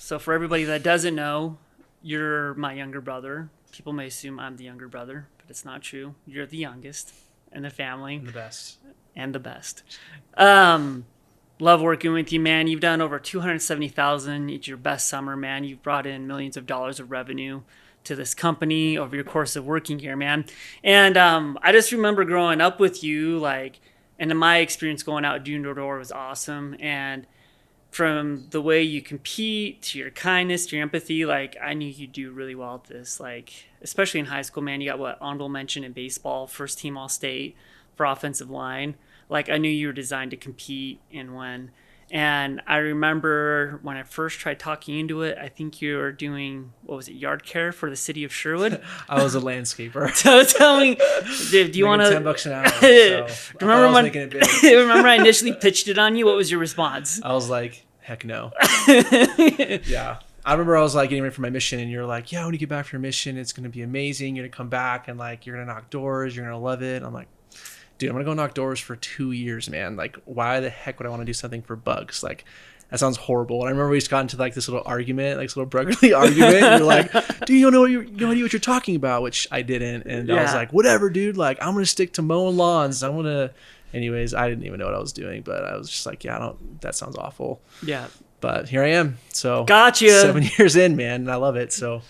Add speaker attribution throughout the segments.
Speaker 1: So for everybody that doesn't know, you're my younger brother. People may assume I'm the younger brother, but it's not true. You're the youngest in the family.
Speaker 2: And the best.
Speaker 1: And the best. Love working with you, man. You've done over 270,000. It's your best summer, man. You've brought in millions of dollars of revenue to this company over your course of working here, man. And I just remember growing up with you, like, and in my experience going out door to door was awesome. And from the way you compete to your kindness to your empathy, like, I knew you'd do really well at this. Like, especially in high school, man, you got what, honorable mention in baseball, first team all state for offensive line. Like, I knew you were designed to compete and win. And I remember when I first tried talking into it, I think you were doing, what was it, yard care for the city of Sherwood?
Speaker 2: I was a landscaper.
Speaker 1: So tell me, do you want to...
Speaker 2: $10 an hour. So
Speaker 1: remember I initially pitched it on you? What was your response?
Speaker 2: I was like, heck no. Yeah. I remember I was like getting ready for my mission and you're like, yeah, when you get back from your mission, it's going to be amazing. You're going to come back and like, you're going to knock doors. You're going to love it. I'm like, dude, I'm going to go knock doors for 2 years, man. Like, why the heck would I want to do something for bugs? Like, that sounds horrible. And I remember we just got into like this little argument, like this little brotherly argument. And you're like, dude, you don't know no idea what you're talking about, which I didn't. And I was like, whatever, dude. Like, I'm going to stick to mowing lawns. I'm going to, anyways, I didn't even know what I was doing, but I was just like, yeah, that sounds awful.
Speaker 1: Yeah.
Speaker 2: But here I am. So
Speaker 1: gotcha.
Speaker 2: 7 years in, man. And I love it. So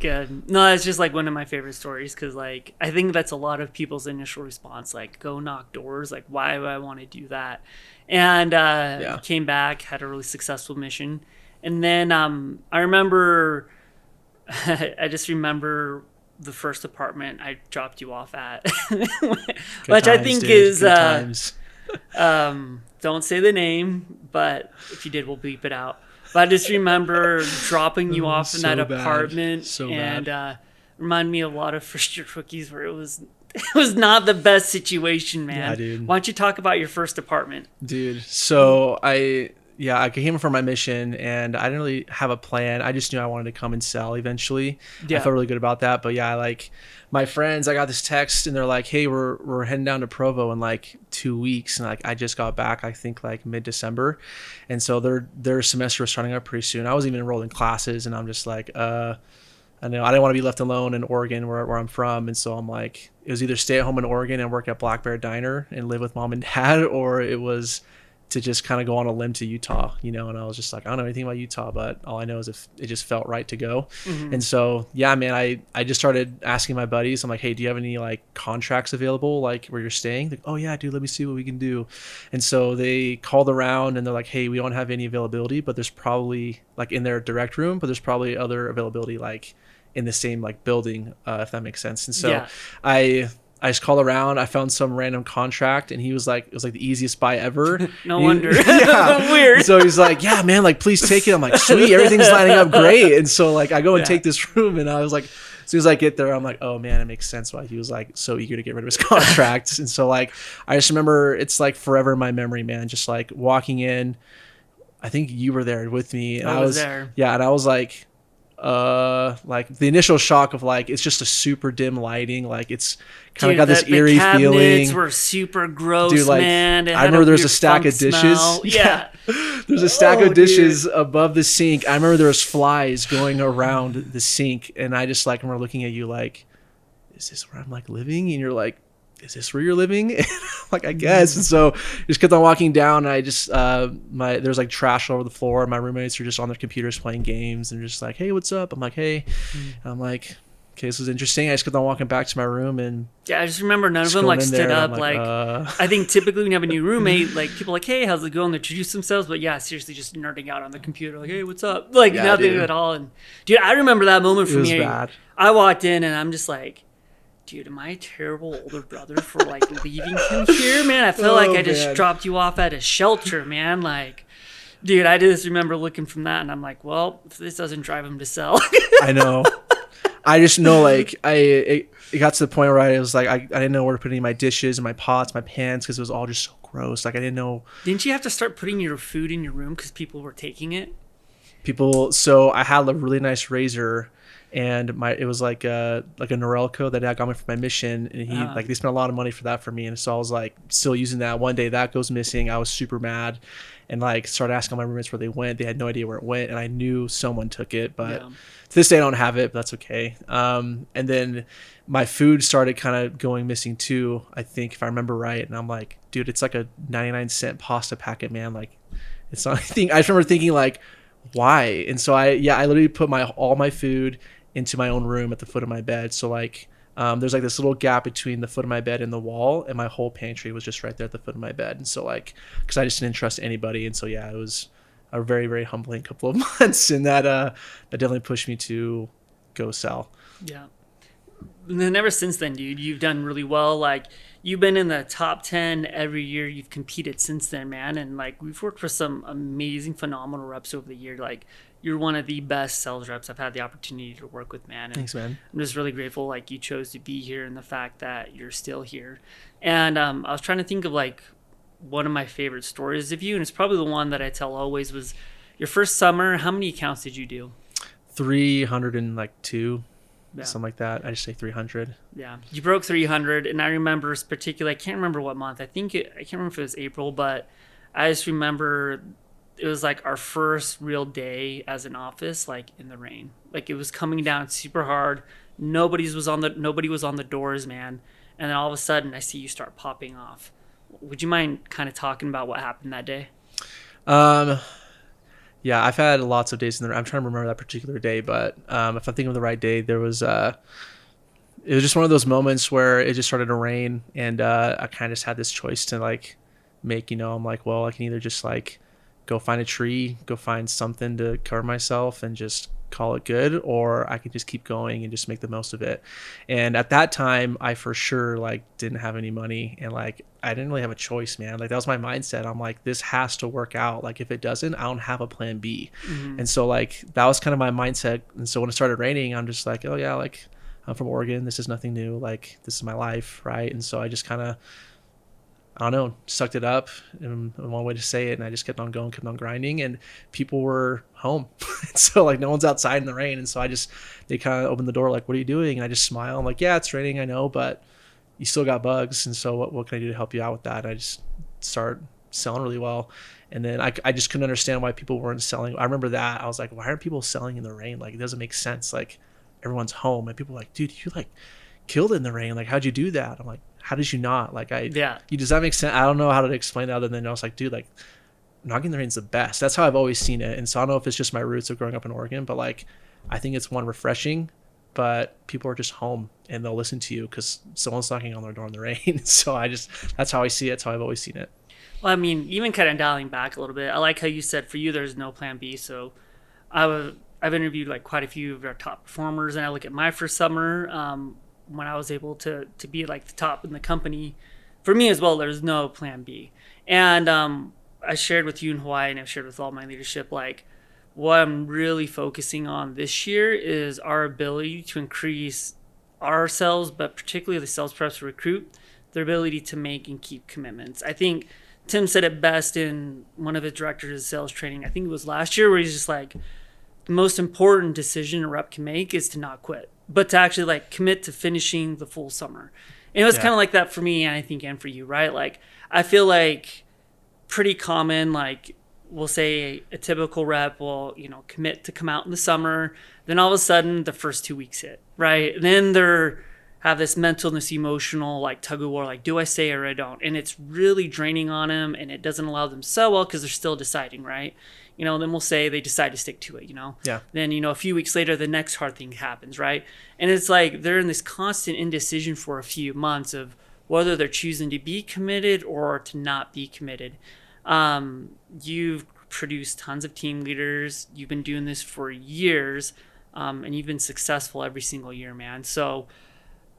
Speaker 1: good. No, it's just like one of my favorite stories because, like, I think that's a lot of people's initial response, like, go knock doors. Like, why do I want to do that? And came back, had a really successful mission. And then I remember, I just remember the first apartment I dropped you off at, which I think is, don't say the name, but if you did, we'll bleep it out. But I just remember dropping you off in that apartment and remind me of a lot of first year rookies where it was not the best situation, man.
Speaker 2: Yeah, dude.
Speaker 1: Why don't you talk about your first apartment? Dude,
Speaker 2: so I came from my mission and I didn't really have a plan. I just knew I wanted to come and sell eventually. Yeah. I felt really good about that. But yeah, like my friends, I got this text and they're like, hey, we're heading down to Provo in like 2 weeks. And like, I just got back, I think like mid-December. And so their semester was starting up pretty soon. I wasn't even enrolled in classes and I'm just like, I know I didn't want to be left alone in Oregon where I'm from. And so I'm like, it was either stay at home in Oregon and work at Black Bear Diner and live with mom and dad, or it was to just kind of go on a limb to Utah, you know? And I was just like, I don't know anything about Utah, but all I know is if it just felt right to go. Mm-hmm. And so, yeah, man, I just started asking my buddies. I'm like, hey, do you have any like contracts available, like where you're staying? Like, oh yeah, dude, let me see what we can do. And so they called around and they're like, hey, we don't have any availability, but there's probably like in their direct room, but there's probably other availability like in the same like building, if that makes sense. And so I just called around. I found some random contract, and he was like, it was like the easiest buy ever.
Speaker 1: No wonder. Weird.
Speaker 2: So he's like, yeah, man, like please take it. I'm like, sweet, everything's lining up great. And so like I go and take this room, and I was like, as soon as I get there, I'm like, oh man, it makes sense why he was like so eager to get rid of his contracts. And so like I just remember it's like forever in my memory, man. Just like walking in, I think you were there with me, and I was there. Yeah, and I was like the initial shock of like it's just a super dim lighting, like it's kind of got this eerie feeling. The cabinets
Speaker 1: were super gross,
Speaker 2: dude, like,
Speaker 1: man.
Speaker 2: I remember there's a stack of dishes.
Speaker 1: Yeah.
Speaker 2: There's a stack of dishes above the sink. I remember there was flies going around the sink, and I just like remember looking at you like, is this where I'm like living? And you're like, is this where you're living? Like, I guess. And so just kept on walking down, and I just there's like trash all over the floor. My roommates are just on their computers playing games and just like, hey, what's up? I'm like, hey. And I'm like, okay, this was interesting. I just kept on walking back to my room, and
Speaker 1: I just remember none of them like stood up. Like I think typically when you have a new roommate, like people are like, hey, how's it going? They introduce themselves, but yeah, seriously, just nerding out on the computer, like, hey, what's up? Like nothing at all. And dude, I remember that moment for me.
Speaker 2: Bad.
Speaker 1: I walked in and I'm just like, dude, am I a terrible older brother for like leaving him here, man? I feel like I just dropped you off at a shelter, man. Like, dude, I just remember looking from that, and I'm like, well, if this doesn't drive him to sell.
Speaker 2: I know. I just know, like, it got to the point where I was like, I didn't know where to put any of my dishes and my pots, my pans, because it was all just so gross. Like, I didn't know.
Speaker 1: Didn't you have to start putting your food in your room because people were taking it?
Speaker 2: So I had a really nice razor, and it was like a Norelco that I got me for my mission, and they spent a lot of money for that for me, and so I was like still using that. One day that goes missing, I was super mad, and like started asking my roommates where they went. They had no idea where it went, and I knew someone took it, but to this day I don't have it, but that's okay. And then my food started kind of going missing too, I think, if I remember right, and I'm like, dude, it's like a 99-cent pasta packet, man. Like, it's not anything. I just remember thinking like, why? And so I literally put all my food into my own room at the foot of my bed. So like there's like this little gap between the foot of my bed and the wall, and my whole pantry was just right there at the foot of my bed. And so like, because I just didn't trust anybody, and so yeah, it was a very, very humbling couple of months, and that definitely pushed me to go sell.
Speaker 1: Yeah. And then ever since then, dude, you've done really well. Like, you've been in the top 10 every year you've competed since then, man. And like, we've worked for some amazing, phenomenal reps over the year. Like, you're one of the best sales reps I've had the opportunity to work with, man. And
Speaker 2: thanks, man.
Speaker 1: I'm just really grateful like you chose to be here, and the fact that you're still here. And I was trying to think of like one of my favorite stories of you, and it's probably the one that I tell always, was your first summer. How many accounts did you do?
Speaker 2: 302.
Speaker 1: Yeah.
Speaker 2: Something like that. I just say 300.
Speaker 1: Yeah, you broke 300, and I remember particularly, I can't remember what month. I can't remember if it was April, but I just remember it was like our first real day as an office, like in the rain. Like, it was coming down super hard. Nobody was on the doors, man. And then all of a sudden, I see you start popping off. Would you mind kind of talking about what happened that day?
Speaker 2: Yeah, I've had lots of days in there. I'm trying to remember that particular day, but if I'm thinking of the right day, it was just one of those moments where it just started to rain, and I kind of just had this choice to like make. I'm like, well, I can either just like go find a tree, go find something to cover myself, and just call it good, or I could just keep going and just make the most of it. And at that time, I for sure like didn't have any money, and like I didn't really have a choice, man. Like, that was my mindset. I'm like, this has to work out. Like, if it doesn't, I don't have a plan B. Mm-hmm. And so like that was kind of my mindset. And so when it started raining, I'm just like, oh yeah, like I'm from Oregon, this is nothing new, like this is my life, right? And so I just kind of, I don't know, sucked it up, in one way to say it, and I just kept on going, kept on grinding, and people were home. So like no one's outside in the rain, and so they kind of opened the door like, what are you doing? And I just smile. I'm like, yeah, it's raining, I know, but you still got bugs, and so what can I do to help you out with that? And I just start selling really well. And then I just couldn't understand why people weren't selling. I remember that. I was like, why aren't people selling in the rain? Like, it doesn't make sense. Like, everyone's home, and people were like, dude, you like killed it in the rain. Like, how'd you do that? I'm like, how did you not? Like, does that make sense? I don't know how to explain it other than I was like, dude, like, knocking the rain's the best. That's how I've always seen it. And so I don't know if it's just my roots of growing up in Oregon, but like, I think it's one, refreshing, but people are just home and they'll listen to you because someone's knocking on their door in the rain. So that's how I see it. That's how I've always seen it.
Speaker 1: Well, I mean, even kind of dialing back a little bit, I like how you said for you, there's no plan B. So I've interviewed like quite a few of our top performers, and I look at my first summer, when I was able to be like the top in the company. For me as well, there's no plan B. And I shared with you in Hawaii, and I've shared with all my leadership, like, what I'm really focusing on this year is our ability to increase our sales, but particularly the sales preps who recruit, their ability to make and keep commitments. I think Tim said it best in one of his directors of sales training, I think it was last year, where he's just like, the most important decision a rep can make is to not quit, but to actually like commit to finishing the full summer. And it was kind of like that for me, and I think, and for you, right? Like, I feel like pretty common, like, we'll say a typical rep will, commit to come out in the summer. Then all of a sudden the first 2 weeks hit, right? And then they're have this mental and this emotional like tug of war, like, do I stay or I don't? And it's really draining on them, and it doesn't allow them to sell well because they're still deciding, right? Then we'll say they decide to stick to it,
Speaker 2: Yeah.
Speaker 1: Then, a few weeks later, the next hard thing happens, right? And it's like they're in this constant indecision for a few months of whether they're choosing to be committed or to not be committed. You've produced tons of team leaders. You've been doing this for years, and you've been successful every single year, man. So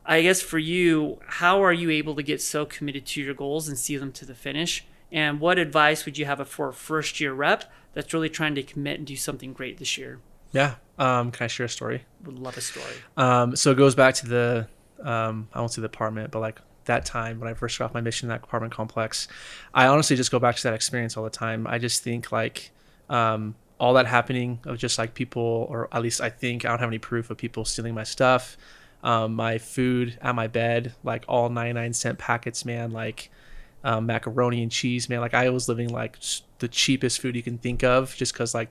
Speaker 1: I guess for you, how are you able to get so committed to your goals and see them to the finish? And what advice would you have for a first year rep that's really trying to commit and do something great this year?
Speaker 2: Yeah. Can I share a story?
Speaker 1: Would love a story.
Speaker 2: So it goes back to the, I won't say the apartment, but like that time when I first got off my mission in that apartment complex. I honestly just go back to that experience all the time. I just think like, all that happening of just like people, or at least I think, I don't have any proof of people stealing my stuff, my food at my bed, like all 99-cent packets, man, like macaroni and cheese, man. Like I was living like the cheapest food you can think of, just because like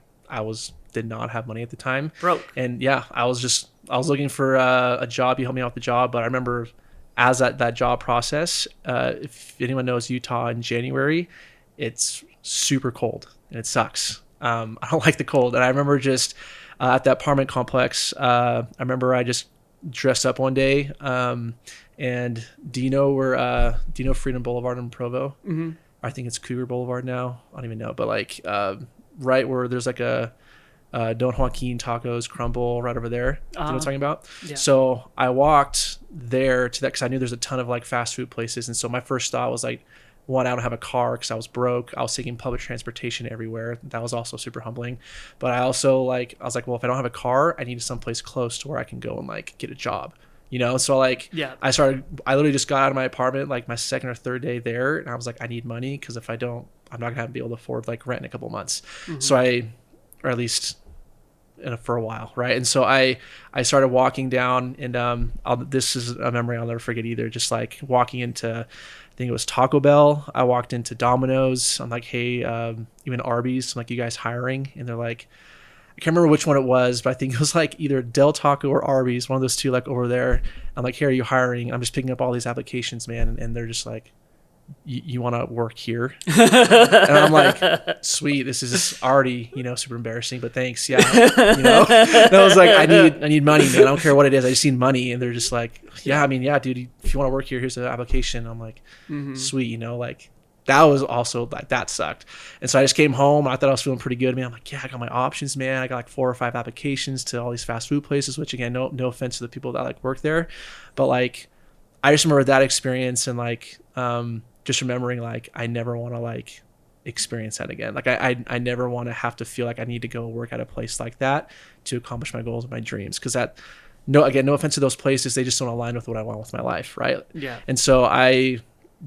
Speaker 2: did not have money at the time.
Speaker 1: Broke.
Speaker 2: And yeah, I was looking for a job. You helped me out with the job, but I remember as that job process, if anyone knows Utah in January, it's super cold and it sucks. I don't like the cold. And I remember just at that apartment complex, I remember I just dressed up one day. And do you know Freedom Boulevard in Provo? Mm-hmm. I think it's Cougar Boulevard now. I don't even know, but like right where there's like a Don Joaquin Tacos Crumble right over there. You know what I'm talking about? Yeah. So I walked there to that because I knew there's a ton of like fast food places. And so my first thought was like, one, I don't have a car because I was broke. I was taking public transportation everywhere. That was also super humbling. But I also I was like, well, if I don't have a car, I need someplace close to where I can go and like get a job. You know, so like I literally just got out of my apartment like my second or third day there, and I was like, I need money because if I don't, I'm not gonna be able to afford like rent in a couple months. Mm-hmm. So or at least for a while, right? And so I started walking down, and this is a memory I'll never forget either. Just like walking into, I think it was Taco Bell. I walked into Domino's. I'm like, hey, even Arby's. I'm like, you guys hiring? And they're like, I can't remember which one it was, but I think it was like either Del Taco or Arby's, one of those two, like over there. I'm like, hey, are you hiring? I'm just picking up all these applications, man. And they're just like, you want to work here? And I'm like, sweet, this is already, super embarrassing, but thanks. Yeah. And I was like, I need money, man. I don't care what it is. I just need money. And they're just like, yeah, I mean, yeah, dude, if you want to work here, here's the application. I'm like, sweet, like, that was also like, that sucked. And so I just came home. I thought I was feeling pretty good, man. I'm like, yeah, I got my options, man. I got like 4 or 5 applications to all these fast food places, which again, no offense to the people that like work there, but like, I just remember that experience and like, just remembering like, I never want to like experience that again. Like I never want to have to feel like I need to go work at a place like that to accomplish my goals and my dreams. Cause no offense to those places, they just don't align with what I want with my life. Right. Yeah. And so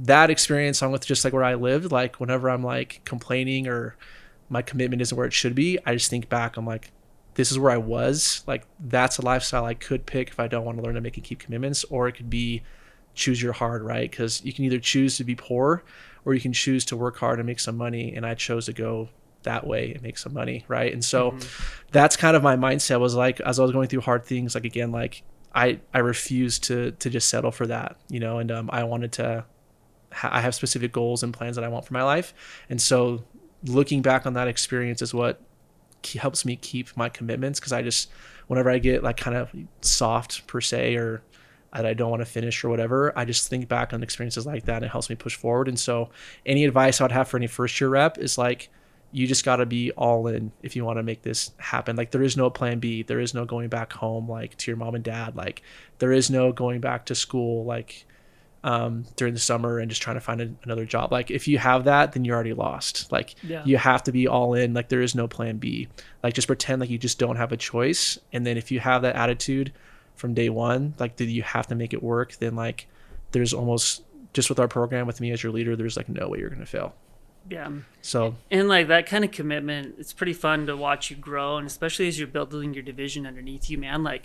Speaker 2: that experience along with just like where I lived, like whenever I'm like complaining or my commitment isn't where it should be, I just think back, I'm like, this is where I was. Like that's a lifestyle I could pick if I don't want to learn to make and keep commitments, or it could be choose your hard, right? Because you can either choose to be poor or you can choose to work hard and make some money. And I chose to go that way and make some money, right? And so that's kind of my mindset was like, as I was going through hard things, like again, like I refused to just settle for that, and I wanted to, I have specific goals and plans that I want for my life. And so looking back on that experience is what helps me keep my commitments. Because whenever I get like kind of soft per se, or that I don't want to finish or whatever, I just think back on experiences like that and it helps me push forward. And so any advice I would have for any first year rep is like, you just got to be all in if you want to make this happen. Like there is no plan B. There is no going back home, like to your mom and dad. Like there is no going back to school, like during the summer and just trying to find another job. Like if you have that, then you're already lost. Like you have to be all in. Like there is no plan B. Like just pretend like you just don't have a choice. And then if you have that attitude from day one, like that you have to make it work, then like there's almost, just with our program, with me as your leader, there's like no way you're going to fail.
Speaker 1: Yeah.
Speaker 2: So,
Speaker 1: and like that kind of commitment, it's pretty fun to watch you grow. And especially as you're building your division underneath you, man, like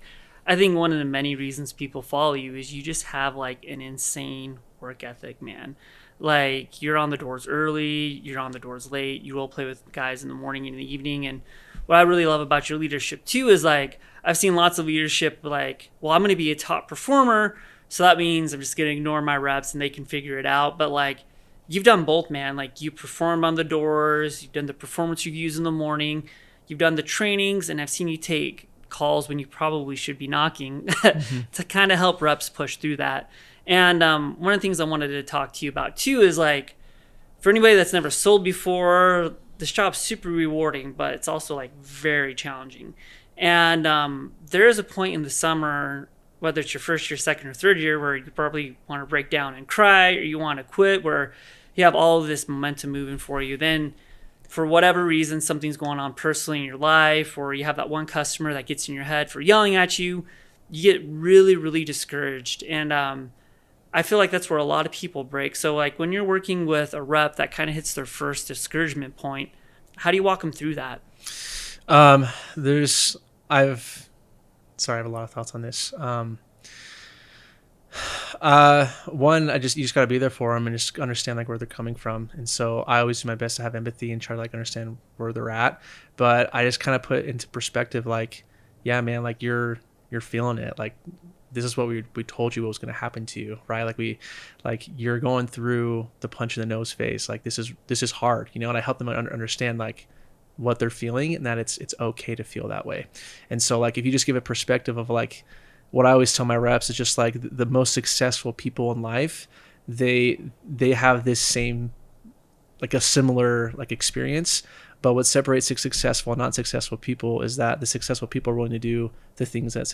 Speaker 1: I think one of the many reasons people follow you is you just have like an insane work ethic, man. Like you're on the doors early, you're on the doors late, you role play with guys in the morning and in the evening. And what I really love about your leadership too is like, I've seen lots of leadership like, well, I'm going to be a top performer, so that means I'm just going to ignore my reps and they can figure it out. But like, you've done both, man. Like you performed on the doors, you've done the performance reviews in the morning, you've done the trainings, and I've seen you take calls when you probably should be knocking to kind of help reps push through that. And one of the things I wanted to talk to you about too is like, for anybody that's never sold before, this job's super rewarding, but it's also like very challenging. And there is a point in the summer, whether it's your first year, second, or third year, where you probably want to break down and cry, or you want to quit, where you have all of this momentum moving for you. Then for whatever reason, something's going on personally in your life, or you have that one customer that gets in your head for yelling at you, you get really, really discouraged. And I feel like that's where a lot of people break. So like when you're working with a rep that kind of hits their first discouragement point, how do you walk them through that?
Speaker 2: There's, I've, sorry, I have a lot of thoughts on this. One, you just got to be there for them and just understand like where they're coming from. And so I always do my best to have empathy and try to like understand where they're at. But I just kind of put into perspective, like, yeah, man, like you're feeling it. Like, this is what we told you what was going to happen to you, right? Like you're going through the punch in the nose phase. Like this is hard, you know. And I help them understand like what they're feeling and that it's okay to feel that way. And so like if you just give a perspective of like what I always tell my reps is just like the most successful people in life, they have this same, like a similar like experience. But what separates successful and not successful people is that the successful people are willing to do the things that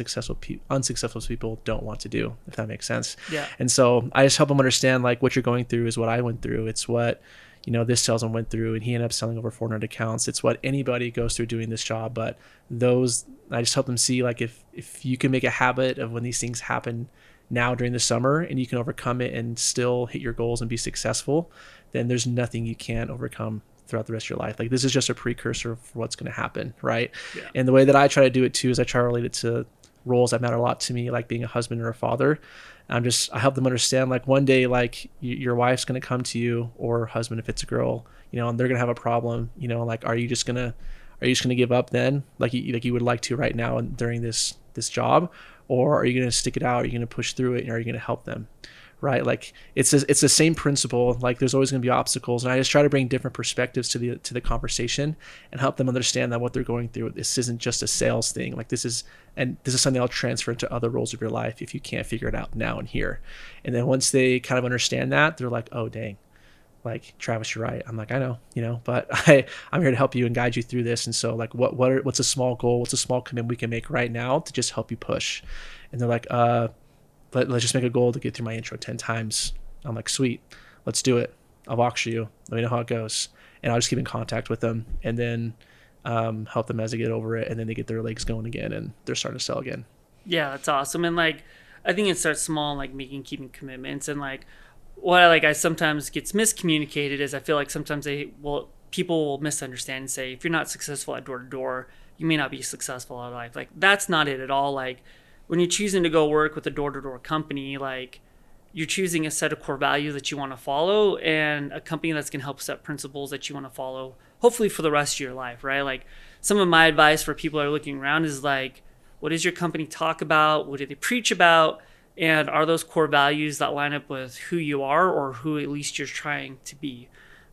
Speaker 2: unsuccessful people don't want to do, if that makes sense.
Speaker 1: Yeah.
Speaker 2: And so I just help them understand like what you're going through is what I went through. It's what, you know, this salesman went through, and he ended up selling over 400 accounts. It's what anybody goes through doing this job. But I just help them see like if you can make a habit of when these things happen now during the summer and you can overcome it and still hit your goals and be successful, then there's nothing you can't overcome throughout the rest of your life. Like this is just a precursor for what's going to happen, right? Yeah. And the way that I try to do it too is I try to relate it to roles that matter a lot to me, like being a husband or a father. I help them understand like one day like your wife's going to come to you, or husband if it's a girl, you know, and they're going to have a problem, you know, like are you just going to give up then like you would like to right now and during this job, or are you going to stick it out? Are you going to push through it, and are you going to help them? Right? Like it's the same principle. Like there's always going to be obstacles, and I just try to bring different perspectives to the conversation and help them understand that what they're going through, this isn't just a sales thing. Like this is something I'll transfer into other roles of your life if you can't figure it out now and here. And then once they kind of understand that, they're like, oh dang, like Travis, you're right. I'm like, I know, you know, but I'm here to help you and guide you through this. And so like what's a small goal, what's a small commitment we can make right now to just help you push? And they're like, let's just make a goal to get through my intro 10 times. I'm like, sweet, let's do it. I'll walk you. Let me know how it goes. And I'll just keep in contact with them, and then help them as they get over it. And then they get their legs going again and they're starting to sell again.
Speaker 1: Yeah, that's awesome. And like, I think it starts small, like keeping commitments. And like what I sometimes gets miscommunicated is I feel like sometimes people will misunderstand and say, if you're not successful at door to door, you may not be successful at life. Like that's not it at all. Like, when you're choosing to go work with a door-to-door company, like you're choosing a set of core values that you want to follow and a company that's going to help set principles that you want to follow, hopefully for the rest of your life, right? Like some of my advice for people that are looking around is like, what does your company talk about? What do they preach about? And are those core values that line up with who you are or who at least you're trying to be,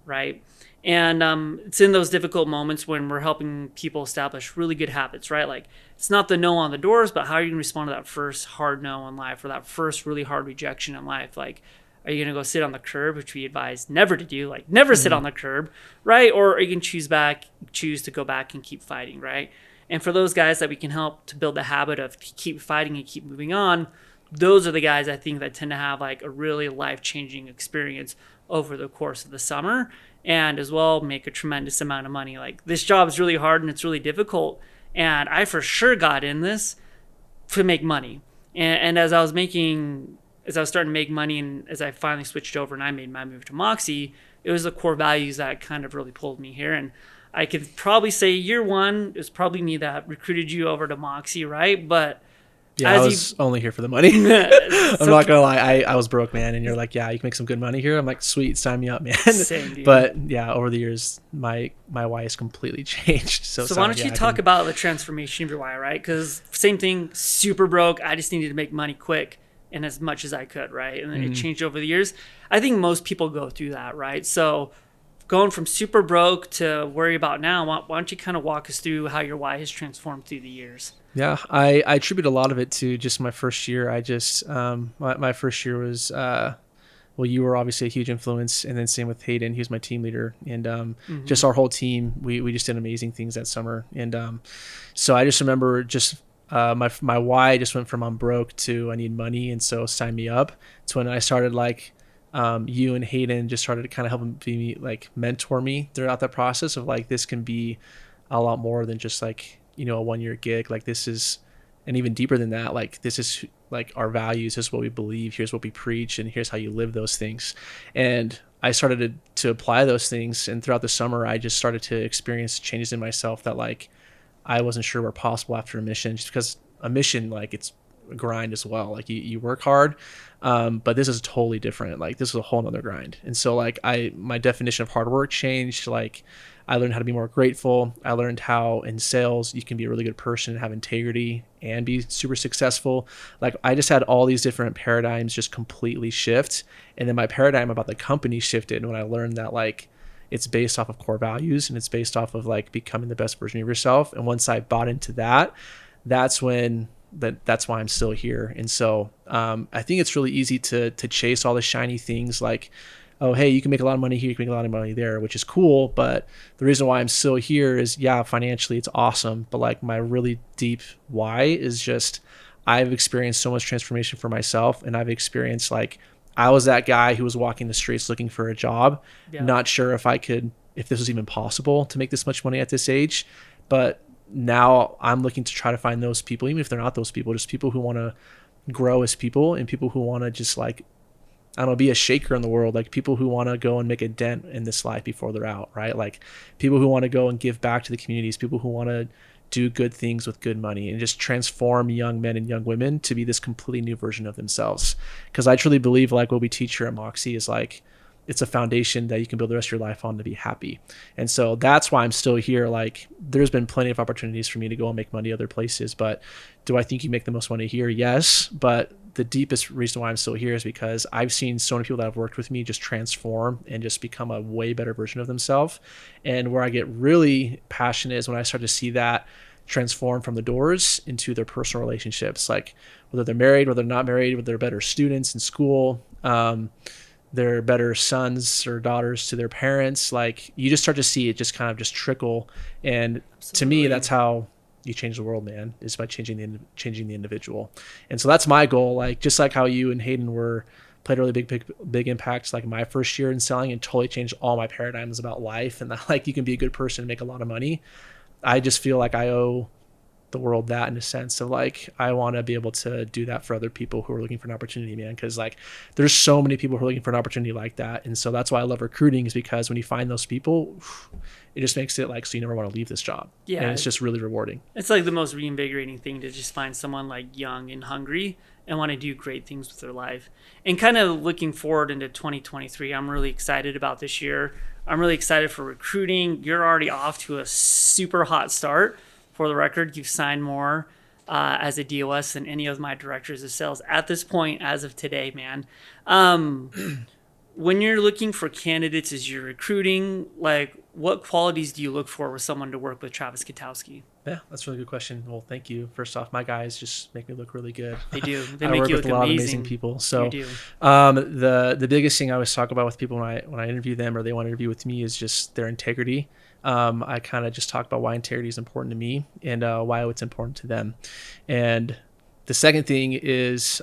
Speaker 1: right? And it's in those difficult moments when we're helping people establish really good habits, right? Like it's not the no on the doors, but how are you going to respond to that first hard no in life, or that first really hard rejection in life? Like, are you going to go sit on the curb, which we advise never to do, like never sit on the curb, right? Or are you going to choose to go back and keep fighting, right? And for those guys that we can help to build the habit of keep fighting and keep moving on, those are the guys I think that tend to have like a really life-changing experience over the course of the summer, and as well make a tremendous amount of money. Like this job is really hard and it's really difficult, and I for sure got in this to make money. And as I was starting to make money, and as I finally switched over and I made my move to Moxie, it was the core values that kind of really pulled me here. And I could probably say year one, it was probably me that recruited you over to Moxie, right? But
Speaker 2: yeah, I was only here for the money. I'm not gonna lie, I was broke, man. And you're like, yeah, you can make some good money here. I'm like, sweet, sign me up, man.
Speaker 1: Same, dude.
Speaker 2: But yeah, over the years, my why has completely changed. So
Speaker 1: why don't you talk about the transformation of your why, right? Because same thing, super broke. I just needed to make money quick and as much as I could, right? And then it changed over the years. I think most people go through that, right? So going from super broke to where you're about now, why don't you kind of walk us through how your why has transformed through the years?
Speaker 2: Yeah, I attribute a lot of it to just my first year. I just my first year was well, you were obviously a huge influence, and then same with Hayden. He was my team leader, and just our whole team. We just did amazing things that summer, and so I just remember just my why just went from I'm broke to I need money, and so sign me up. It's when I started like you and Hayden just started to kind of help me like mentor me throughout that process of like this can be a lot more than just like, you know, a 1-year gig. Like this is, and even deeper than that, like this is like our values. This is what we believe. Here's what we preach, and here's how you live those things. And I started to apply those things, and throughout the summer I just started to experience changes in myself that like I wasn't sure were possible after a mission, just because a mission, like, it's a grind as well. Like you work hard, but this is totally different. Like this is a whole nother grind. And so like my definition of hard work changed. Like I learned how to be more grateful. I learned how in sales you can be a really good person and have integrity and be super successful. Like I just had all these different paradigms just completely shift. And then my paradigm about the company shifted when I learned that like it's based off of core values and it's based off of like becoming the best version of yourself. And once I bought into that, that's why I'm still here. And so I think it's really easy to chase all the shiny things like, oh, hey, you can make a lot of money here, you can make a lot of money there, which is cool. But the reason why I'm still here is, yeah, financially it's awesome. But like my really deep why is just I've experienced so much transformation for myself. And I've experienced like I was that guy who was walking the streets looking for a job, not sure if this was even possible to make this much money at this age. But now I'm looking to try to find those people, even if they're not those people, just people who want to grow as people and people who want to just like, I don't know, be a shaker in the world, like people who want to go and make a dent in this life before they're out, right? Like people who want to go and give back to the communities, people who want to do good things with good money and just transform young men and young women to be this completely new version of themselves. Because I truly believe like what we teach here at Moxie is like, it's a foundation that you can build the rest of your life on to be happy. And so that's why I'm still here. Like there's been plenty of opportunities for me to go and make money other places, but do I think you make the most money here? Yes. But the deepest reason why I'm still here is because I've seen so many people that have worked with me just transform and just become a way better version of themselves. And where I get really passionate is when I start to see that transform from the doors into their personal relationships, like whether they're married, whether they're not married, whether they're better students in school, they're better sons or daughters to their parents. Like you just start to see it just kind of just trickle. And Absolutely. To me, that's how you change the world, man, is by changing the individual. And so that's my goal. Like, just like how you and Hayden played a really big impacts, like my first year in selling and totally changed all my paradigms about life. And that like, you can be a good person and make a lot of money. I just feel like I owe the world that, in a sense of like, I want to be able to do that for other people who are looking for an opportunity, man. Cause like there's so many people who are looking for an opportunity like that. And so that's why I love recruiting, is because when you find those people, it just makes it like, so you never want to leave this job. Yeah. And it's just really rewarding.
Speaker 1: It's like the most reinvigorating thing to just find someone like young and hungry and want to do great things with their life. And kind of looking forward into 2023, I'm really excited about this year. I'm really excited for recruiting. You're already off to a super hot start. For the record, you've signed more as a DOS than any of my directors of sales at this point as of today, man. When you're looking for candidates as you're recruiting, like what qualities do you look for with someone to work with Travis Katowski?
Speaker 2: Yeah, that's a really good question. Well, thank you. First off, my guys just make me look really good.
Speaker 1: They do. They
Speaker 2: I
Speaker 1: make
Speaker 2: work
Speaker 1: you
Speaker 2: with
Speaker 1: look
Speaker 2: a lot
Speaker 1: amazing.
Speaker 2: of amazing people. So,
Speaker 1: you do.
Speaker 2: The biggest thing I always talk about with people when I interview them or they want to interview with me is just their integrity. I kind of just talk about why integrity is important to me and why it's important to them. And the second thing is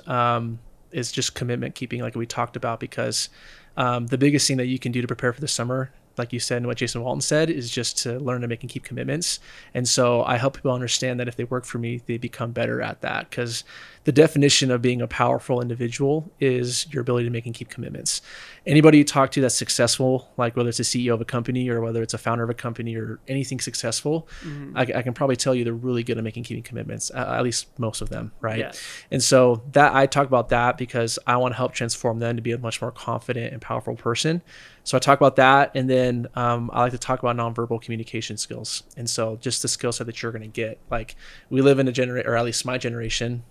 Speaker 2: just commitment keeping, like we talked about, because the biggest thing that you can do to prepare for the summer, like you said and what Jason Walton said, is just to learn to make and keep commitments. And so I help people understand that if they work for me, they become better at that, because the definition of being a powerful individual is your ability to make and keep commitments. Anybody you talk to that's successful, like whether it's a CEO of a company or whether it's a founder of a company or anything successful, I can probably tell you they're really good at making keeping commitments, at least most of them, right? Yeah. And so that I talk about that because I want to help transform them to be a much more confident and powerful person. So I talk about that, and then I like to talk about nonverbal communication skills. And so just the skill set that you're going to get. Like we live in a generation, or at least my generation,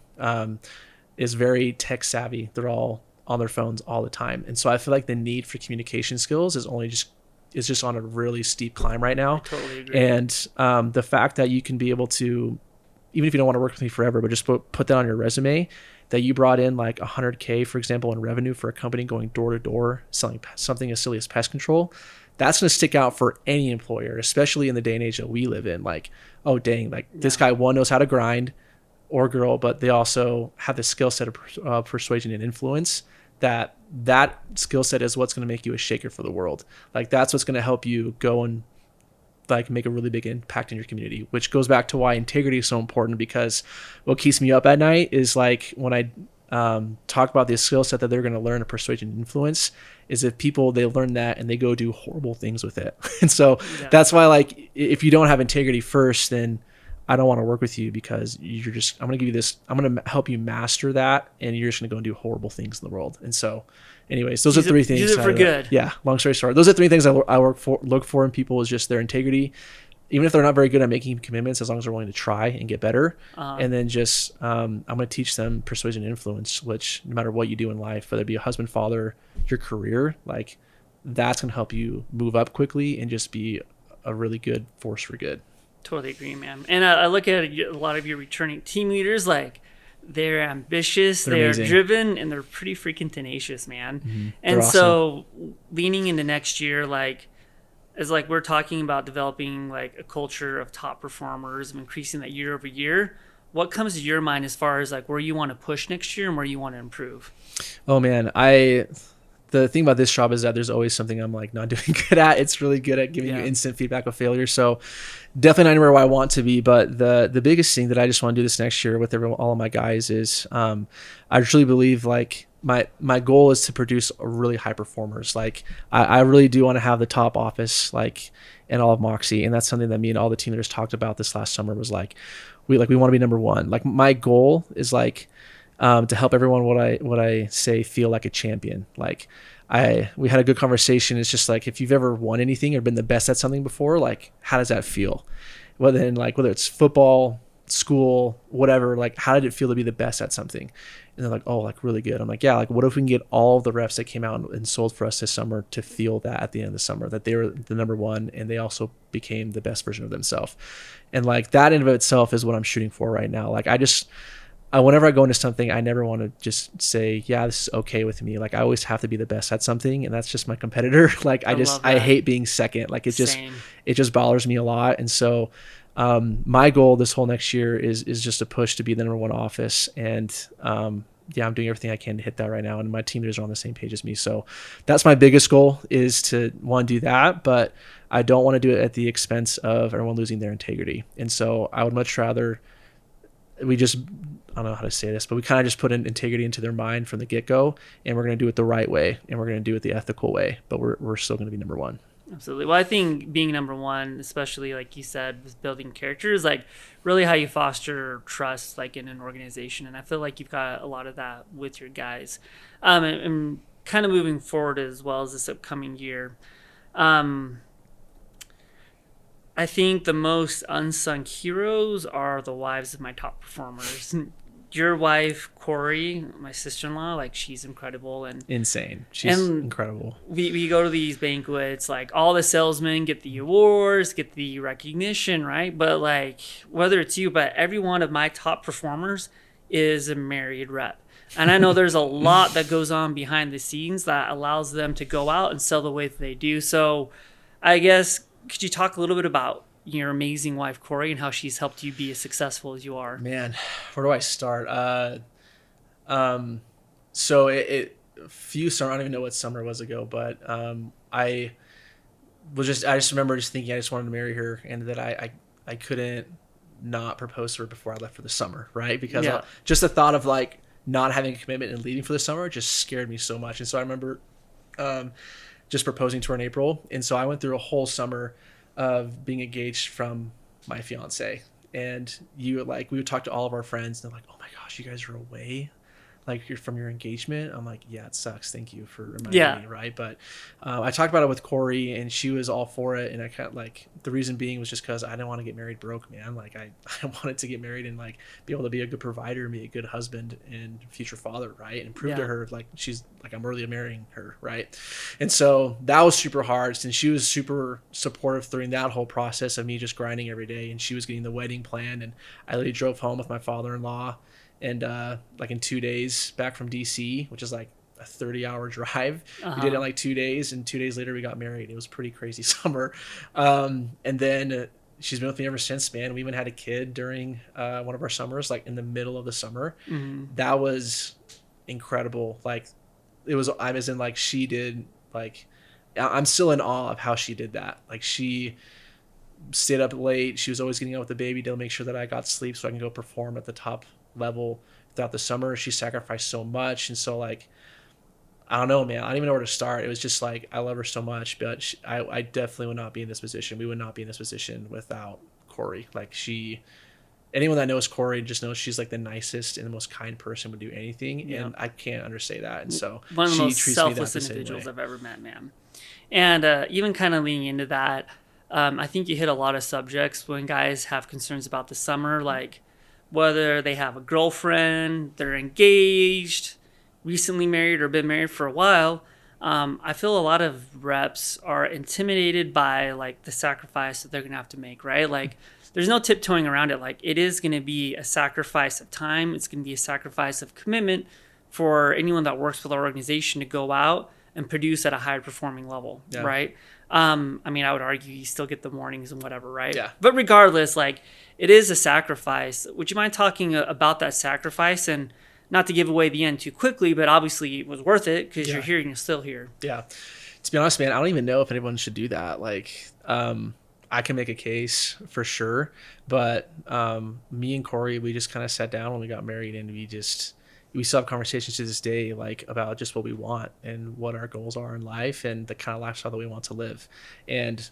Speaker 2: is very tech savvy. They're all on their phones all the time. And so I feel like the need for communication skills is just on a really steep climb right now.
Speaker 1: I totally agree.
Speaker 2: And the fact that you can be able to, even if you don't want to work with me forever, but just put that on your resume, that you brought in like 100K, for example, in revenue for a company going door to door, selling something as silly as pest control, that's going to stick out for any employer, especially in the day and age that we live in. Like, oh, dang, like this guy, one, knows how to grind, or girl, but they also have the skill set of persuasion and influence. That skill set is what's going to make you a shaker for the world. Like that's what's going to help you go and like make a really big impact in your community, which goes back to why integrity is so important, because what keeps me up at night is like when I talk about this skill set that they're going to learn, a persuasion and influence, is if people, they learn that and they go do horrible things with it. And so that's why, like, if you don't have integrity first, then I don't want to work with you because I'm going to give you this, I'm going to help you master that, and you're just going to go and do horrible things in the world. And so anyways, those are three things.
Speaker 1: Use it for good.
Speaker 2: Yeah. Long story short, those are three things I look for in people, is just their integrity, even if they're not very good at making commitments, as long as they're willing to try and get better. And then just, I'm going to teach them persuasion and influence, which no matter what you do in life, whether it be a husband, father, your career, like that's going to help you move up quickly and just be a really good force for good.
Speaker 1: Totally agree, man. And I look at a lot of your returning team leaders, like they're ambitious, they're driven, and they're pretty freaking tenacious, man. Mm-hmm. And awesome. So leaning into next year, like, as like we're talking about developing like a culture of top performers and increasing that year over year, what comes to your mind as far as like where you want to push next year and where you want to improve?
Speaker 2: Oh man, the thing about this job is that there's always something I'm like not doing good at. It's really good at giving you instant feedback of failure. So definitely not anywhere where I want to be. But the biggest thing that I just want to do this next year with all of my guys is I truly believe like my goal is to produce really high performers. Like I really do want to have the top office like in all of Moxie. And that's something that me and all the team leaders talked about this last summer, was like we want to be number one. Like my goal is like to help everyone what I say feel like a champion. Like we had a good conversation. It's just like, if you've ever won anything or been the best at something before, like how does that feel? Whether it's football, school, whatever, like how did it feel to be the best at something? And they're like, oh, like really good. I'm like, yeah, like what if we can get all of the reps that came out and sold for us this summer to feel that at the end of the summer, that they were the number one and they also became the best version of themselves. And like that in of itself is what I'm shooting for right now. Like whenever I go into something, I never want to just say, yeah, this is okay with me. Like I always have to be the best at something, and that's just my competitor. Like I hate being second. Like it just bothers me a lot. And so my goal this whole next year is just to push to be the number one office. And I'm doing everything I can to hit that right now. And my team leaders are on the same page as me. So that's my biggest goal, is to want to do that, but I don't want to do it at the expense of everyone losing their integrity. And so I would much rather I don't know how to say this, but we kind of just put an integrity into their mind from the get-go, and we're going to do it the right way, and we're going to do it the ethical way, but we're still going to be number one.
Speaker 1: Absolutely. Well, I think being number one, especially like you said, with building character, is like really how you foster trust like in an organization. And I feel like you've got a lot of that with your guys. And kind of moving forward as well as this upcoming year. I think the most unsung heroes are the wives of my top performers. Your wife, Corey, my sister-in-law, like she's incredible and
Speaker 2: insane. She's incredible.
Speaker 1: We go to these banquets, like all the salesmen get the awards, get the recognition, right? But like whether it's you, but every one of my top performers is a married rep. And I know there's a lot that goes on behind the scenes that allows them to go out and sell the way that they do. So I guess, could you talk a little bit about your amazing wife, Corey, and how she's helped you be as successful as you are?
Speaker 2: Man, where do I start? So I don't even know what summer was ago, but I just remember just thinking I just wanted to marry her, and that I couldn't not propose to her before I left for the summer, right? Because just the thought of like not having a commitment and leaving for the summer just scared me so much. And so I remember just proposing to her in April, and so I went through a whole summer of being engaged from my fiance. And we would talk to all of our friends, and they're like, oh my gosh, you guys are away like you're from your engagement. I'm like, yeah, it sucks, thank you for reminding me, right? But I talked about it with Corey, and she was all for it. And I kind of like, the reason being was just because I didn't want to get married broke, man. Like I wanted to get married and like be able to be a good provider and be a good husband and future father, right? And prove to her like she's like, I'm worthy of marrying her, right? And so that was super hard, and she was super supportive during that whole process of me just grinding every day. And she was getting the wedding planned, and I literally drove home with my father-in-law, and like in 2 days back from DC, which is like a 30-hour drive. We did it in like 2 days, and 2 days later we got married. It was pretty crazy summer. And then she's been with me ever since, man. We even had a kid during one of our summers, like in the middle of the summer. Mm-hmm. That was incredible. Like she did, like, I'm still in awe of how she did that. Like she stayed up late. She was always getting out with the baby to make sure that I got sleep so I can go perform at the top level throughout the summer. She sacrificed so much. And so like, I don't know, man, I don't even know where to start. It was just like, I love her so much, but I definitely would not be in this position. We would not be in this position without Corey. Like she anyone that knows Corey just knows she's like the nicest and the most kind person, would do anything.
Speaker 1: Yeah.
Speaker 2: And I can't understate that. And so
Speaker 1: one of the
Speaker 2: she
Speaker 1: most
Speaker 2: treats me that
Speaker 1: selfless
Speaker 2: the same
Speaker 1: individuals
Speaker 2: way.
Speaker 1: I've ever met, man. And even kind of leaning into that, I think you hit a lot of subjects when guys have concerns about the summer, like whether they have a girlfriend, they're engaged, recently married, or been married for a while. I feel a lot of reps are intimidated by like the sacrifice that they're gonna have to make, right? Like there's no tiptoeing around it. Like it is gonna be a sacrifice of time. It's gonna be a sacrifice of commitment for anyone that works with our organization to go out and produce at a higher performing level,
Speaker 2: Yeah.
Speaker 1: right? I mean, I would argue you still get the mornings and whatever, right?
Speaker 2: Yeah.
Speaker 1: But regardless, like it is a sacrifice. Would you mind talking about that sacrifice, and not to give away the end too quickly, but obviously it was worth it because you're here and you're still here.
Speaker 2: Yeah. To be honest, man, I don't even know if anyone should do that. Like, I can make a case for sure, but me and Corey, we just kind of sat down when we got married, and we still have conversations to this day, like about just what we want and what our goals are in life and the kind of lifestyle that we want to live. And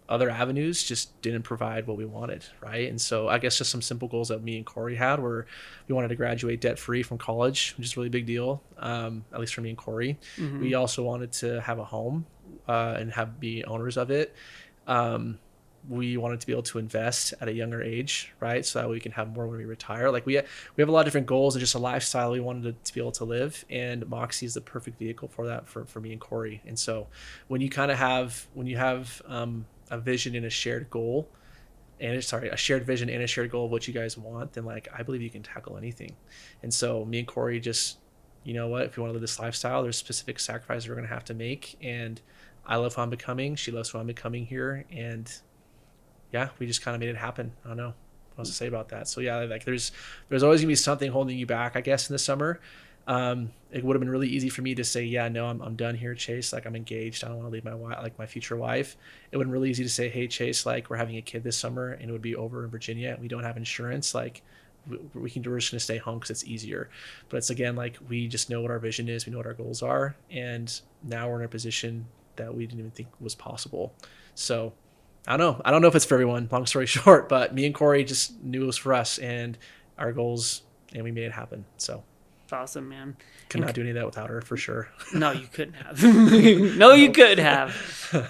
Speaker 2: other avenues just didn't provide what we wanted, right? And so I guess just some simple goals that me and Corey had were we wanted to graduate debt-free from college, which is a really big deal, at least for me and Corey. Mm-hmm. We also wanted to have a home and be owners of it. We wanted to be able to invest at a younger age, right? So that we can have more when we retire. Like we have a lot of different goals and just a lifestyle we wanted to be able to live. And Moxie is the perfect vehicle for that for me and Corey. And so when you have a vision and a shared goal, a shared vision and a shared goal of what you guys want, then like I believe you can tackle anything. And so me and Corey just, you know what, if we want to live this lifestyle, there's specific sacrifices we're going to have to make. And I love who I'm becoming. She loves who I'm becoming here. And yeah, we just kind of made it happen. I don't know what else to say about that. So yeah, like there's always gonna be something holding you back, I guess, in the summer. It would have been really easy for me to say, yeah, no, I'm done here, Chase. Like I'm engaged. I don't want to leave my future wife. It would have been really easy to say, hey, Chase, like we're having a kid this summer and it would be over in Virginia and we don't have insurance. Like we're just gonna stay home because it's easier. But it's again, like we just know what our vision is. We know what our goals are. And now we're in a position that we didn't even think was possible. So I don't know if it's for everyone, long story short, but me and Corey just knew it was for us and our goals, and we made it happen. So
Speaker 1: it's awesome, man.
Speaker 2: Could not do any of that without her, for sure.
Speaker 1: No, you couldn't have. No, you could have.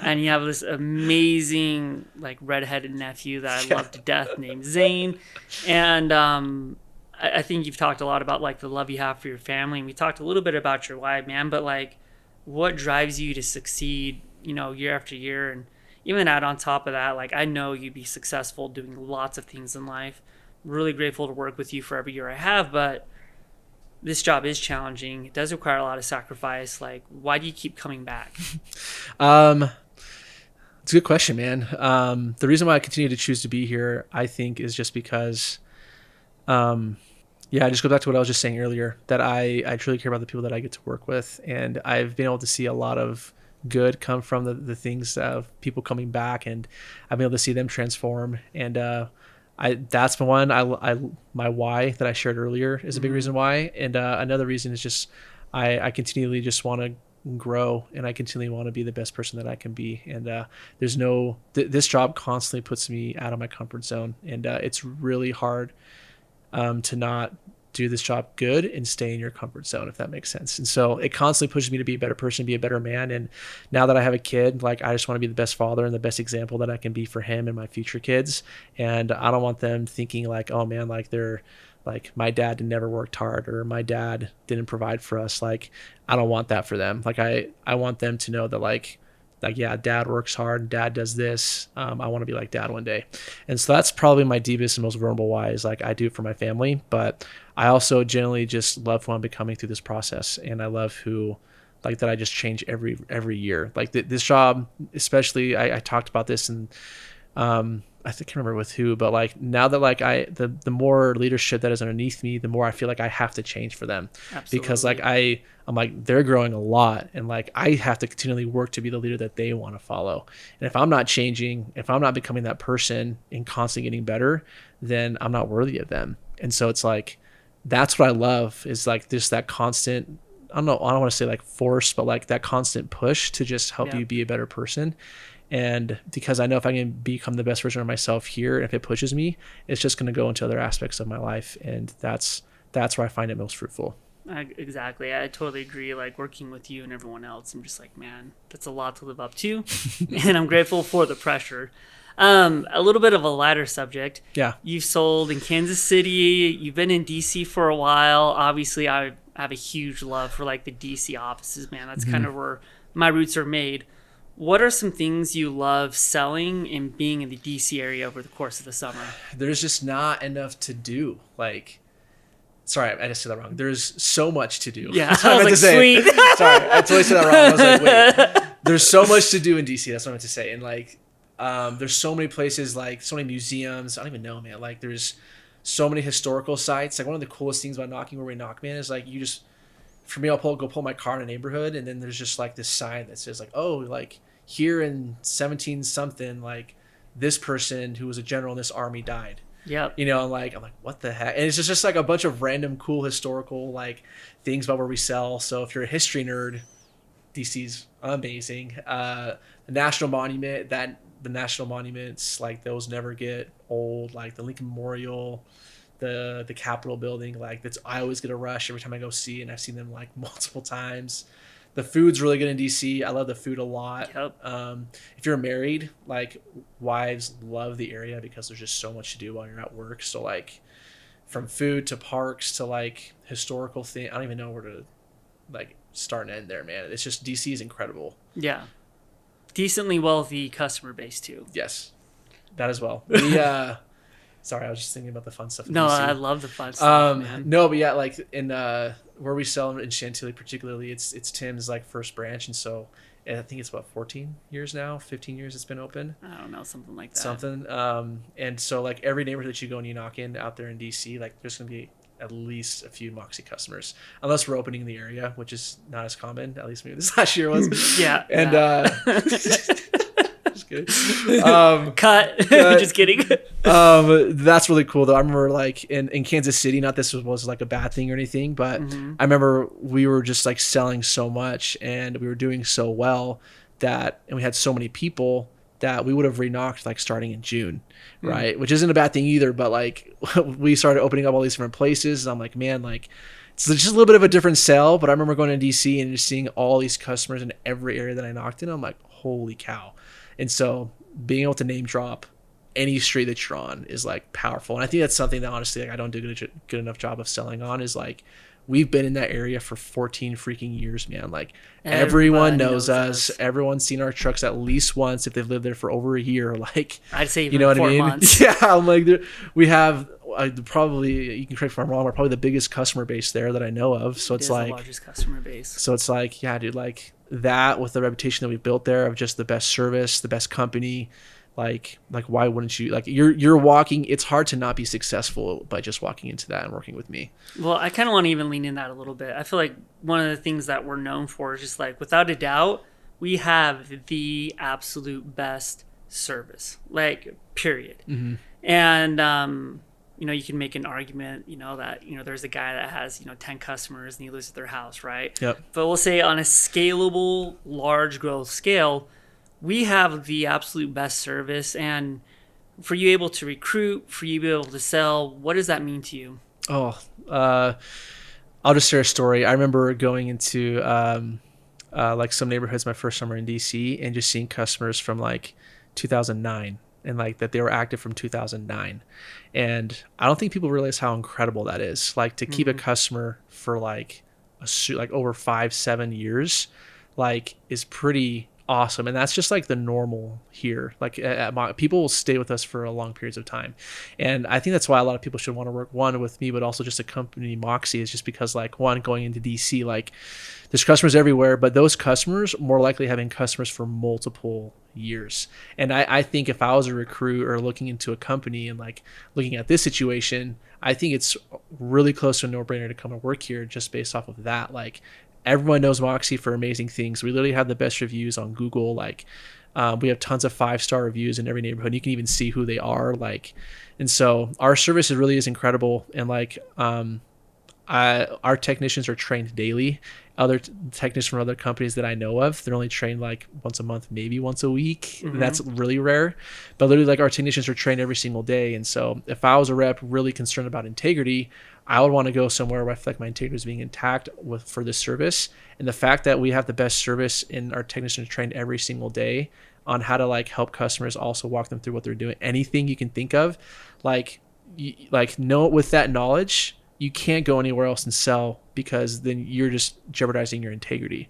Speaker 1: And you have this amazing, like, redheaded nephew that I love to death named Zane. And I think you've talked a lot about, like, the love you have for your family. And we talked a little bit about your wife, man. But, like, what drives you to succeed, year after year? And even on top of that, like, I know you'd be successful doing lots of things in life. I'm really grateful to work with you for every year I have, but this job is challenging. It does require a lot of sacrifice. Like, why do you keep coming back?
Speaker 2: It's a good question, man. The reason why I continue to choose to be here, I think, is just because, I just go back to what I was just saying earlier, that I truly care about the people that I get to work with. And I've been able to see a lot of good come from the things of people coming back, and I've been able to see them transform. And that's the one. My why that I shared earlier is a big reason why. And another reason is just I continually just want to grow, and I continually want to be the best person that I can be. And this job constantly puts me out of my comfort zone, and it's really hard to not do this job good and stay in your comfort zone, if that makes sense. And so it constantly pushes me to be a better person, be a better man. And now that I have a kid, like I just want to be the best father and the best example that I can be for him and my future kids. And I don't want them thinking like, oh man, like they're like, my dad never worked hard, or my dad didn't provide for us. Like, I don't want that for them. Like I want them to know that like, yeah, dad works hard, dad does this. I want to be like dad one day. And so that's probably my deepest and most vulnerable why, is like I do it for my family, but I also generally just love who I'm becoming through this process. And I love who, like, that I just change every year. Like this job, especially, I talked about this, and I think I can't remember with who, but like now that like the more leadership that is underneath me, the more I feel like I have to change for them. Absolutely. Because like I'm like, they're growing a lot, and like I have to continually work to be the leader that they want to follow. And if I'm not changing, if I'm not becoming that person and constantly getting better, then I'm not worthy of them. And so it's like, that's what I love, is like just that constant, I don't want to say like force, but like that constant push to just help you be a better person. And because I know if I can become the best version of myself here, if it pushes me, it's just going to go into other aspects of my life. And that's where I find it most fruitful.
Speaker 1: Exactly. I totally agree. Like working with you and everyone else, I'm just like, man, that's a lot to live up to. And I'm grateful for the pressure. A little bit of a lighter subject.
Speaker 2: Yeah.
Speaker 1: You've sold in Kansas City. You've been in DC for a while. Obviously, I have a huge love for like the DC offices, man. That's kind of where my roots are made. What are some things you love selling and being in the DC area over the course of the summer?
Speaker 2: There's just not enough to do. Like, sorry, I just said that wrong. There's so much to do.
Speaker 1: Yeah, I was like, sweet.
Speaker 2: Sorry, I totally said that wrong. I was like, wait. There's so much to do in DC. That's what I meant to say. And like, there's so many places, like so many museums. I don't even know, man. Like, there's so many historical sites. Like, one of the coolest things about knocking where we knock, man, is like you just, for me, I'll go pull my car in a neighborhood, and then there's just like this sign that says like, oh, like here in 17 something, like this person who was a general in this army died.
Speaker 1: Yep.
Speaker 2: You know, I'm like, what the heck? And it's just like a bunch of random cool historical like things about where we sell. So if you're a history nerd, DC's amazing. The national monument, the national monuments, like those never get old. Like the Lincoln Memorial, the Capitol building, like that's, I always get a rush every time I go see, and I've seen them like multiple times. The food's really good in DC. I love the food a lot.
Speaker 1: Yep.
Speaker 2: If you're married, like wives love the area because there's just so much to do while you're at work. So like from food to parks to like historical thing, I don't even know where to like start and end there, man. It's just, DC is incredible.
Speaker 1: Yeah. Decently wealthy customer base too.
Speaker 2: Yes, that as well. Sorry, I was just thinking about the fun stuff.
Speaker 1: No,
Speaker 2: DC.
Speaker 1: I love the fun stuff, man.
Speaker 2: No, but yeah, like in where we sell in Chantilly particularly, it's Tim's like first branch, and so I think it's about 14 years now, 15 years it's been open.
Speaker 1: I don't know, something like that.
Speaker 2: And so like every neighborhood that you go and you knock in out there in DC, like there's gonna be at least a few Moxie customers, unless we're opening in the area, which is not as common. At least maybe this last year was.
Speaker 1: Yeah.
Speaker 2: And just kidding.
Speaker 1: Cut. Just kidding.
Speaker 2: That's really cool though. I remember like in Kansas City, not this was like a bad thing or anything, but I remember we were just like selling so much and we were doing so well and we had so many people that we would have re-knocked like starting in June, right? Which isn't a bad thing either, but like we started opening up all these different places, and I'm like, man, like it's just a little bit of a different sell. But I remember going to DC and just seeing all these customers in every area that I knocked in. I'm like, holy cow. And so being able to name drop any street that you're on is like powerful. And I think that's something that honestly, like I don't do good enough job of selling on, is like, we've been in that area for 14 freaking years, man. Like everyone knows us. Everyone's seen our trucks at least once if they've lived there for over a year. Like,
Speaker 1: I'd say even
Speaker 2: you know what
Speaker 1: 4
Speaker 2: I mean?
Speaker 1: months.
Speaker 2: Yeah, I'm like, we have probably, you can correct me if I'm wrong, we're probably the biggest customer base there that I know of. So it's like the
Speaker 1: largest customer base.
Speaker 2: So it's like, yeah, dude, like that with the reputation that we've built there of just the best service, the best company. Like why wouldn't you, like you're walking, it's hard to not be successful by just walking into that and working with me.
Speaker 1: Well, I kind of want to even lean in that a little bit. I feel like one of the things that we're known for is just like, without a doubt, we have the absolute best service, like period. And, you know, you can make an argument, you know, that, you know, there's a guy that has, you know, 10 customers and he lives at their house, right?
Speaker 2: Yep.
Speaker 1: But we'll say on a scalable, large growth scale, we have the absolute best service. And for you able to recruit, for you to be able to sell, what does that mean to you?
Speaker 2: I'll just share a story. I remember going into like some neighborhoods my first summer in DC and just seeing customers from like 2009 and like that they were active from 2009. And I don't think people realize how incredible that is. Like to keep a customer for like over 5-7 years, like is pretty awesome. And that's just like the normal here. Like people will stay with us for a long periods of time. And I think that's why a lot of people should want to work with me, but also just a company Moxie, is just because like going into DC, like there's customers everywhere, but those customers more likely having customers for multiple years. And I think if I was a recruit or looking into a company and like looking at this situation, I think it's really close to a no-brainer to come and work here just based off of that. Like everyone knows Moxie for amazing things. We literally have the best reviews on Google. Like we have tons of 5-star reviews in every neighborhood. You can even see who they are. Like, and so our service really is incredible. And like, our technicians are trained daily. Other technicians from other companies that I know of, they're only trained like once a month, maybe once a week.
Speaker 1: Mm-hmm.
Speaker 2: That's really rare. But literally, like, our technicians are trained every single day. And so if I was a rep really concerned about integrity, I would want to go somewhere where I feel like my integrity is being intact for this service. And the fact that we have the best service and our technicians are trained every single day on how to like help customers, also walk them through what they're doing, anything you can think of, know with that knowledge, you can't go anywhere else and sell, because then you're just jeopardizing your integrity,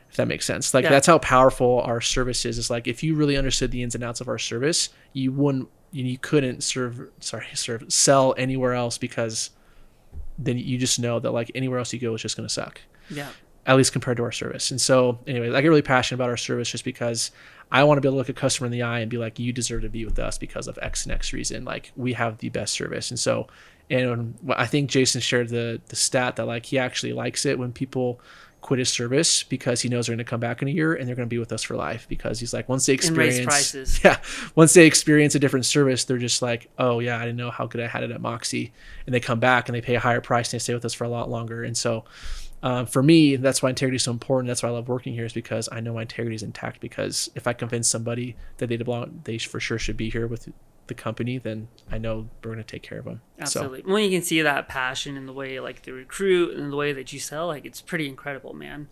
Speaker 2: if that makes sense. Like, that's how powerful our service is. It's like, if you really understood the ins and outs of our service, you couldn't sell anywhere else, because then you just know that like anywhere else you go is just going to suck. Yeah. At least compared to our service. And so anyway, I get really passionate about our service just because I want to be able to look a customer in the eye and be like, you deserve to be with us because of X and X reason. Like, we have the best service. And so, and I think Jason shared the stat that like he actually likes it when people quit his service, because he knows they're going to come back in a year and they're going to be with us for life, because he's like, once they experience, once they experience a different service, they're just like, oh yeah, I didn't know how good I had it at Moxie, and they come back and they pay a higher price and they stay with us for a lot longer. And so for me, that's why integrity is so important. That's why I love working here, is because I know my integrity is intact. Because if I convince somebody that they for sure should be here with the company, then I know we're going to take care of them.
Speaker 1: Absolutely. So, when you can see that passion in the way like they recruit and the way that you sell, like, it's pretty incredible, man.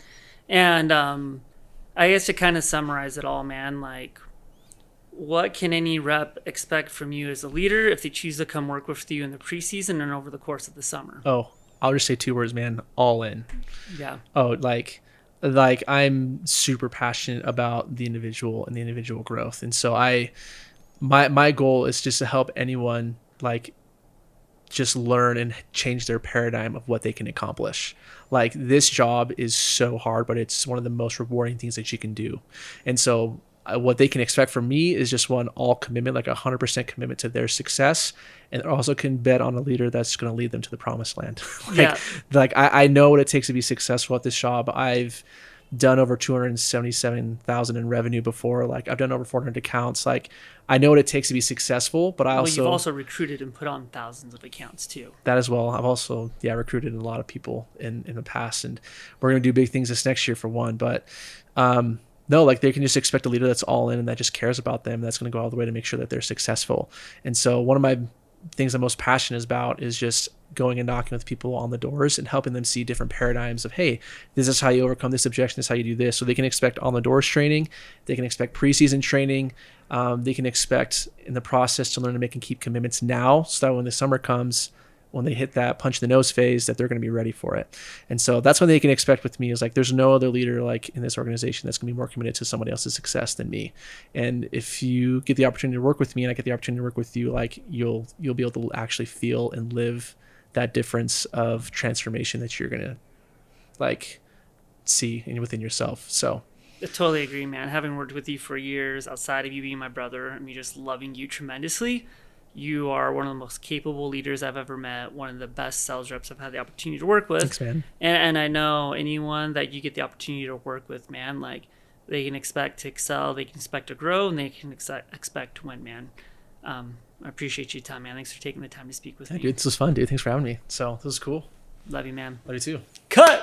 Speaker 1: And I guess to kind of summarize it all, man, like, what can any rep expect from you as a leader if they choose to come work with you in the preseason and over the course of the summer?
Speaker 2: Oh, I'll just say 2 words, man. All in. Yeah. Oh, like I'm super passionate about the individual and the individual growth. And so my goal is just to help anyone like just learn and change their paradigm of what they can accomplish. Like, this job is so hard, but it's one of the most rewarding things that you can do. And so what they can expect from me is just all commitment, like 100% commitment to their success. And also can bet on a leader that's going to lead them to the promised land. I know what it takes to be successful at this job. I've done over 277,000 in revenue before. Like, I've done over 400 accounts. Like, I know what it takes to be successful, but you've
Speaker 1: also recruited and put on thousands of accounts too.
Speaker 2: That as well. I've also, recruited a lot of people in the past, and we're going to do big things this next year for one. But, no, like, they can just expect a leader that's all in and that just cares about them. That's going to go all the way to make sure that they're successful. And so one of my things I'm most passionate about is just going and knocking with people on the doors and helping them see different paradigms of, hey, this is how you overcome this objection, this is how you do this. So they can expect on the doors training, they can expect preseason training, they can expect in the process to learn to make and keep commitments now, so that when the summer comes, when they hit that punch in the nose phase, that they're going to be ready for it. And so that's what they can expect with me, is like, there's no other leader like in this organization that's going to be more committed to somebody else's success than me. And if you get the opportunity to work with me and I get the opportunity to work with you, like, you'll be able to actually feel and live that difference of transformation that you're going to like see within yourself. So
Speaker 1: I totally agree, man. Having worked with you for years, outside of you being my brother and me just loving you tremendously, you are one of the most capable leaders I've ever met, one of the best sales reps I've had the opportunity to work with. Thanks, man. And I know anyone that you get the opportunity to work with, man, like, they can expect to excel, they can expect to grow, and they can expect to win, man. I appreciate your time, man. Thanks for taking the time to speak with me.
Speaker 2: Dude, this was fun, dude. Thanks for having me. So this was cool.
Speaker 1: Love you, man.
Speaker 2: Love you too.
Speaker 1: Cut!